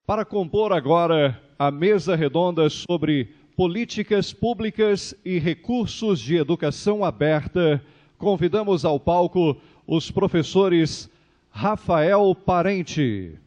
Para compor agora a mesa redonda sobre políticas públicas e recursos de educação aberta, convidamos ao palco os professores Rafael Parente,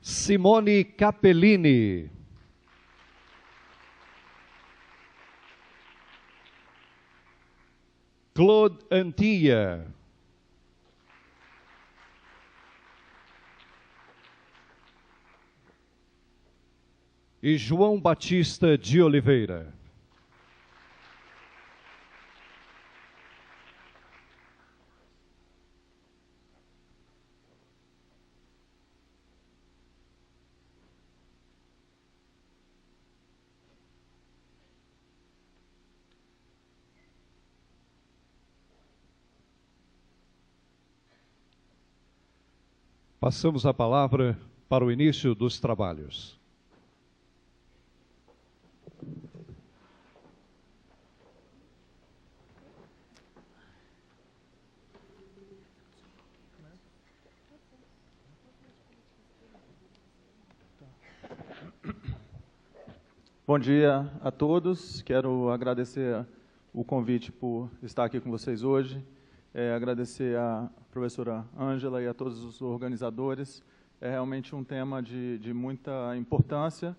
Simone Capellini, Claude Antilla, e João Batista de Oliveira. Passamos a palavra para o início dos trabalhos. Bom dia a todos. Quero agradecer o convite por estar aqui com vocês hoje. Agradecer à professora Ângela e a todos os organizadores. É realmente um tema de muita importância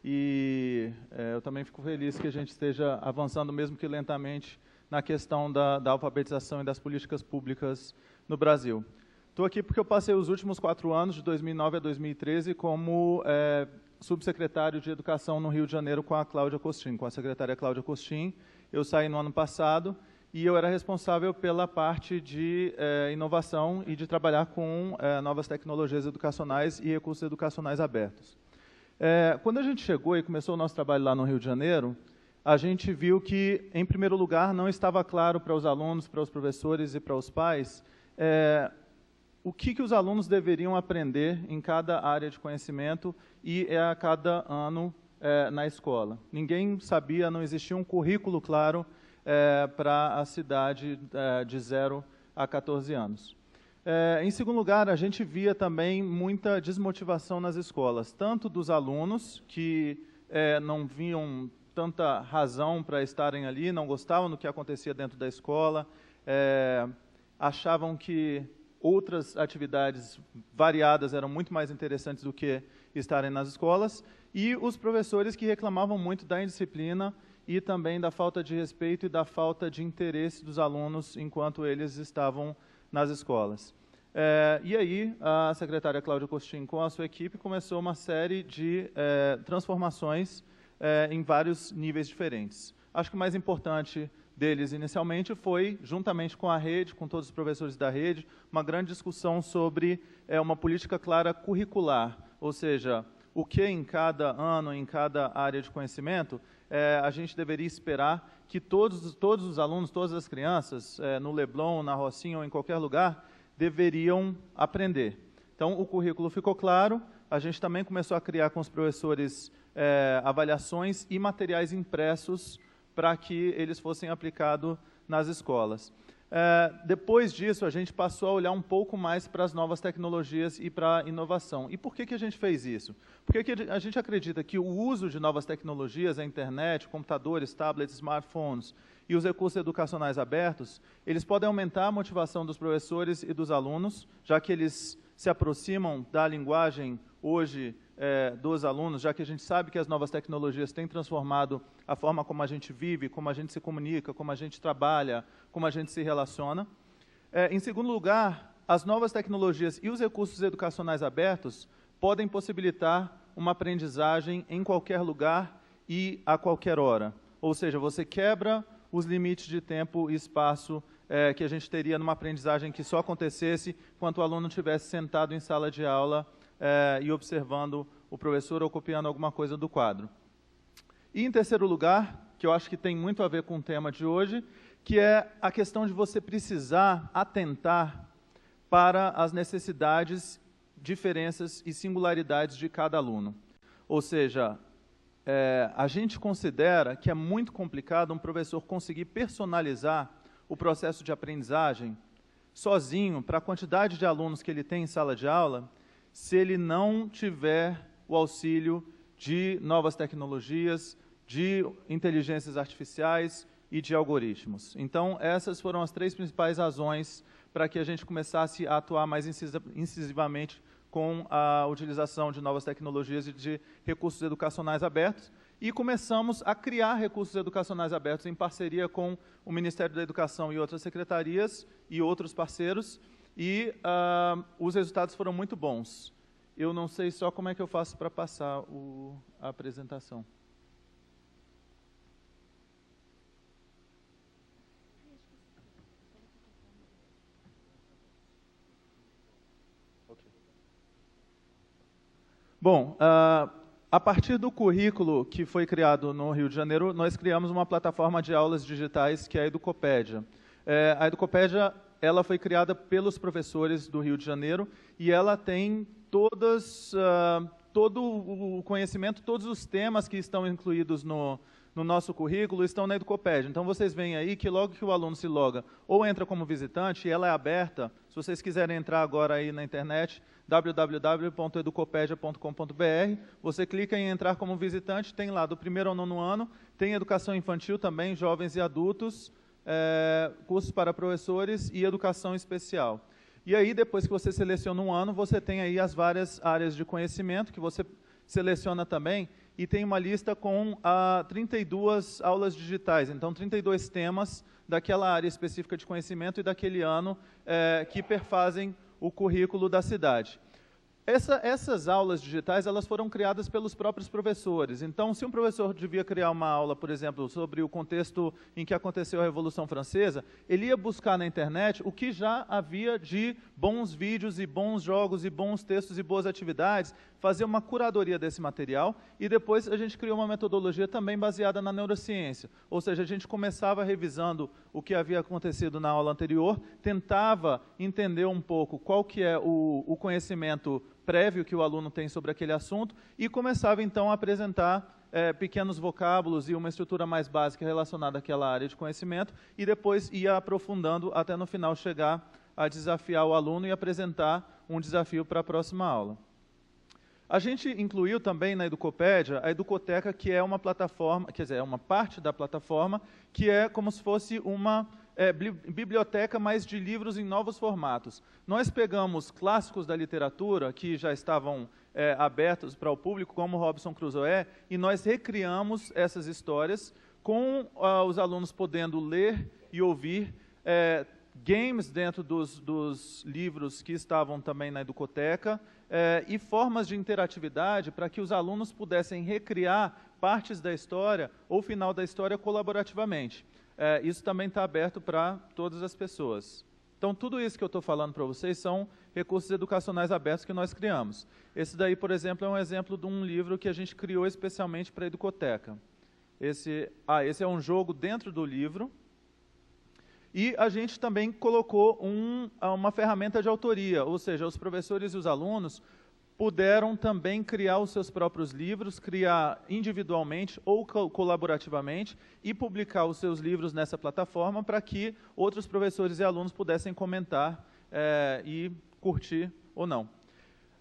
e eu também fico feliz que a gente esteja avançando, mesmo que lentamente, na questão da alfabetização e das políticas públicas no Brasil. Estou aqui porque eu passei os últimos 4 anos, de 2009 a 2013, como subsecretário de Educação no Rio de Janeiro com a Cláudia Costin, com a secretária Cláudia Costin. Eu saí no ano passado e eu era responsável pela parte de inovação e de trabalhar com novas tecnologias educacionais e recursos educacionais abertos. Quando a gente chegou e começou o nosso trabalho lá no Rio de Janeiro, a gente viu que, em primeiro lugar, não estava claro para os alunos, para os professores e para os pais o que os alunos deveriam aprender em cada área de conhecimento e a cada ano na escola. Ninguém sabia, não existia um currículo claro para a cidade de 0 a 14 anos. Em segundo lugar, a gente via também muita desmotivação nas escolas, tanto dos alunos, que não viam tanta razão para estarem ali, não gostavam do que acontecia dentro da escola, achavam que outras atividades variadas eram muito mais interessantes do que estarem nas escolas, e os professores que reclamavam muito da indisciplina e também da falta de respeito e da falta de interesse dos alunos enquanto eles estavam nas escolas. E aí, a secretária Cláudia Costin, com a sua equipe, começou uma série de transformações em vários níveis diferentes. Acho que o mais importante deles, inicialmente, foi, juntamente com a rede, com todos os professores da rede, uma grande discussão sobre uma política clara curricular, ou seja, o que em cada ano, em cada área de conhecimento, a gente deveria esperar que todos os alunos, todas as crianças, no Leblon, na Rocinha ou em qualquer lugar, deveriam aprender. Então, o currículo ficou claro, a gente também começou a criar com os professores avaliações e materiais impressos para que eles fossem aplicados nas escolas. Depois disso, a gente passou a olhar um pouco mais para as novas tecnologias e para a inovação. E por que a gente fez isso? Porque a gente acredita que o uso de novas tecnologias, a internet, computadores, tablets, smartphones e os recursos educacionais abertos, eles podem aumentar a motivação dos professores e dos alunos, já que eles se aproximam da linguagem hoje dos alunos, já que a gente sabe que as novas tecnologias têm transformado a forma como a gente vive, como a gente se comunica, como a gente trabalha, como a gente se relaciona. Em segundo lugar, as novas tecnologias e os recursos educacionais abertos podem possibilitar uma aprendizagem em qualquer lugar e a qualquer hora. Ou seja, você quebra os limites de tempo e espaço que a gente teria numa aprendizagem que só acontecesse quando o aluno estivesse sentado em sala de aula e observando o professor ou copiando alguma coisa do quadro. E, em terceiro lugar, que eu acho que tem muito a ver com o tema de hoje, que é a questão de você precisar atentar para as necessidades, diferenças e singularidades de cada aluno. Ou seja, a gente considera que é muito complicado um professor conseguir personalizar o processo de aprendizagem sozinho para a quantidade de alunos que ele tem em sala de aula, se ele não tiver o auxílio de novas tecnologias, de inteligências artificiais e de algoritmos. Então, essas foram as 3 principais razões para que a gente começasse a atuar mais incisivamente com a utilização de novas tecnologias e de recursos educacionais abertos, e começamos a criar recursos educacionais abertos em parceria com o Ministério da Educação e outras secretarias e outros parceiros, e os resultados foram muito bons. Eu não sei só como é que eu faço para passar a apresentação. Bom, a partir do currículo que foi criado no Rio de Janeiro, nós criamos uma plataforma de aulas digitais que é a Educopédia. A Educopédia, ela foi criada pelos professores do Rio de Janeiro e ela tem todo o conhecimento, todos os temas que estão incluídos no nosso currículo estão na Educopédia. Então, vocês veem aí que logo que o aluno se loga ou entra como visitante, ela é aberta. Se vocês quiserem entrar agora aí na internet, www.educopedia.com.br, você clica em entrar como visitante, tem lá do 1º ao 9º ano, tem educação infantil também, jovens e adultos, cursos para professores e educação especial. E aí, depois que você seleciona um ano, você tem aí as várias áreas de conhecimento que você seleciona também, e tem uma lista com 32 aulas digitais, então 32 temas daquela área específica de conhecimento e daquele ano que perfazem o currículo da cidade. Essas aulas digitais, elas foram criadas pelos próprios professores. Então, se um professor devia criar uma aula, por exemplo, sobre o contexto em que aconteceu a Revolução Francesa, ele ia buscar na internet o que já havia de bons vídeos e bons jogos e bons textos e boas atividades, fazer uma curadoria desse material, e depois a gente criou uma metodologia também baseada na neurociência. Ou seja, a gente começava revisando o que havia acontecido na aula anterior, tentava entender um pouco qual que é o conhecimento prévio que o aluno tem sobre aquele assunto e começava então a apresentar pequenos vocábulos e uma estrutura mais básica relacionada àquela área de conhecimento e depois ia aprofundando até no final chegar a desafiar o aluno e apresentar um desafio para a próxima aula. A gente incluiu também na Educopédia a Educoteca, que é uma plataforma, quer dizer, é uma parte da plataforma, que é como se fosse uma biblioteca, mas de livros em novos formatos. Nós pegamos clássicos da literatura, que já estavam abertos para o público, como Robinson Crusoe, e nós recriamos essas histórias, com os alunos podendo ler e ouvir games dentro dos livros que estavam também na Educoteca, e formas de interatividade para que os alunos pudessem recriar partes da história ou final da história colaborativamente. Isso também está aberto para todas as pessoas. Então, tudo isso que eu estou falando para vocês são recursos educacionais abertos que nós criamos. Esse daí, por exemplo, é um exemplo de um livro que a gente criou especialmente para a Educoteca. Esse é um jogo dentro do livro. E a gente também colocou uma ferramenta de autoria, ou seja, os professores e os alunos puderam também criar os seus próprios livros, criar individualmente ou colaborativamente e publicar os seus livros nessa plataforma para que outros professores e alunos pudessem comentar e curtir ou não.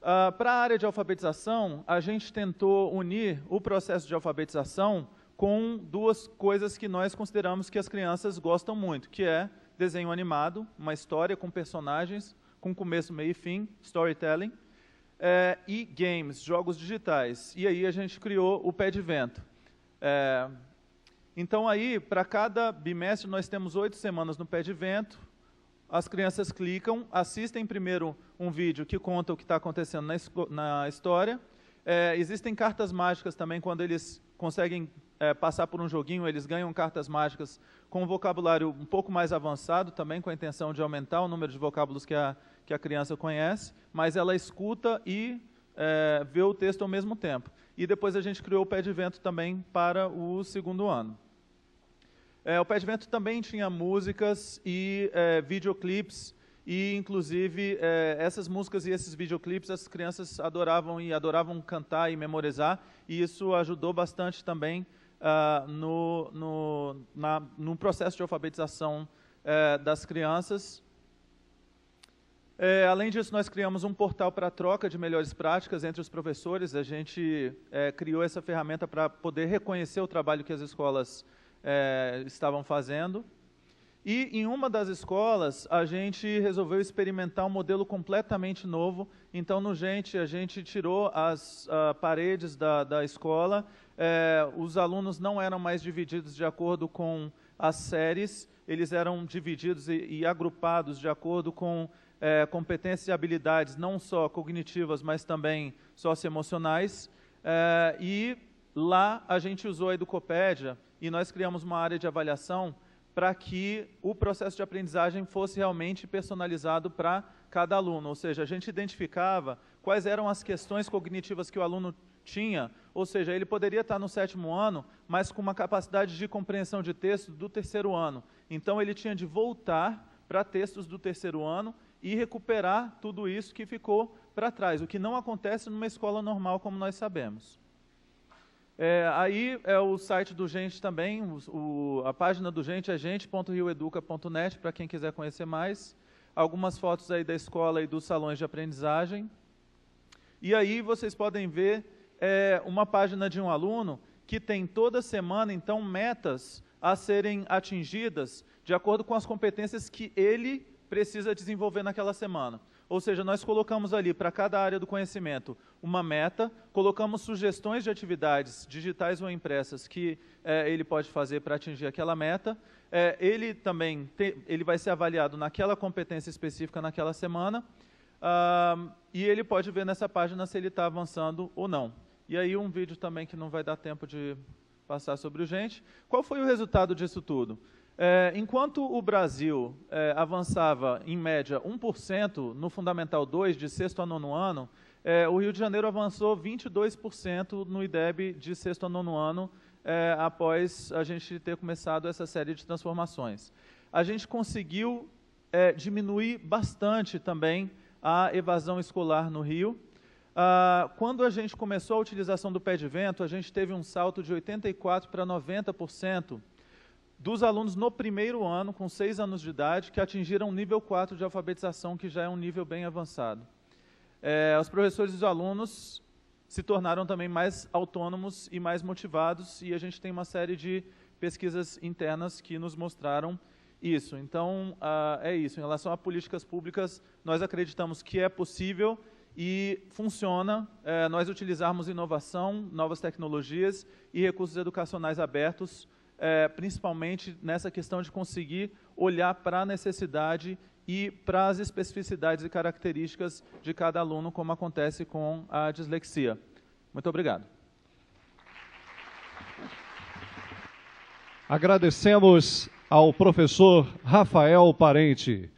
Para a área de alfabetização, a gente tentou unir o processo de alfabetização com duas coisas que nós consideramos que as crianças gostam muito, que é desenho animado, uma história com personagens, com começo, meio e fim, storytelling, e games, jogos digitais. E aí a gente criou o Pé de Vento. Então aí, para cada bimestre, nós temos 8 semanas no Pé de Vento. As crianças clicam, assistem primeiro um vídeo que conta o que está acontecendo na história. Existem cartas mágicas também, quando eles conseguem passar por um joguinho, eles ganham cartas mágicas com um vocabulário um pouco mais avançado, também com a intenção de aumentar o número de vocábulos que a criança conhece, mas ela escuta e vê o texto ao mesmo tempo. E depois a gente criou o Pé de Vento também para o 2º ano. O Pé de Vento também tinha músicas e videoclipes e, inclusive, essas músicas e esses videoclipes as crianças adoravam e adoravam cantar e memorizar, e isso ajudou bastante também no processo de alfabetização das crianças. Além disso, nós criamos um portal para troca de melhores práticas entre os professores. A gente criou essa ferramenta para poder reconhecer o trabalho que as escolas estavam fazendo. E, em uma das escolas, a gente resolveu experimentar um modelo completamente novo. Então, no Gente, a gente tirou as paredes da escola. Os alunos não eram mais divididos de acordo com as séries, eles eram divididos e agrupados de acordo com competências e habilidades, não só cognitivas, mas também socioemocionais. E lá a gente usou a Educopédia e nós criamos uma área de avaliação para que o processo de aprendizagem fosse realmente personalizado para cada aluno. Ou seja, a gente identificava quais eram as questões cognitivas que o aluno tinha, ou seja, ele poderia estar no 7º ano, mas com uma capacidade de compreensão de texto do 3º ano. Então, ele tinha de voltar para textos do 3º ano e recuperar tudo isso que ficou para trás, o que não acontece numa escola normal, como nós sabemos. Aí é o site do Gente também, a página do Gente é gente.rioeduca.net, para quem quiser conhecer mais. Algumas fotos aí da escola e dos salões de aprendizagem. E aí vocês podem ver uma página de um aluno que tem toda semana, então, metas a serem atingidas de acordo com as competências que ele precisa desenvolver naquela semana. Ou seja, nós colocamos ali para cada área do conhecimento uma meta, colocamos sugestões de atividades digitais ou impressas que ele pode fazer para atingir aquela meta. Ele também ele vai ser avaliado naquela competência específica naquela semana, e ele pode ver nessa página se ele está avançando ou não. E aí um vídeo também que não vai dar tempo de passar sobre o Gente. Qual foi o resultado disso tudo? Enquanto o Brasil avançava, em média, 1% no Fundamental 2, de 6º a 9º ano, o Rio de Janeiro avançou 22% no IDEB de 6º a 9º ano, após a gente ter começado essa série de transformações. A gente conseguiu diminuir bastante também a evasão escolar no Rio. Quando a gente começou a utilização do pé de vento, a gente teve um salto de 84% para 90%, dos alunos no 1º ano, com 6 anos de idade, que atingiram o nível 4 de alfabetização, que já é um nível bem avançado. Os professores e os alunos se tornaram também mais autônomos e mais motivados, e a gente tem uma série de pesquisas internas que nos mostraram isso. Então, é isso. Em relação a políticas públicas, nós acreditamos que é possível e funciona nós utilizarmos inovação, novas tecnologias e recursos educacionais abertos, principalmente nessa questão de conseguir olhar para a necessidade e para as especificidades e características de cada aluno, como acontece com a dislexia. Muito obrigado. Agradecemos ao professor Rafael Parente.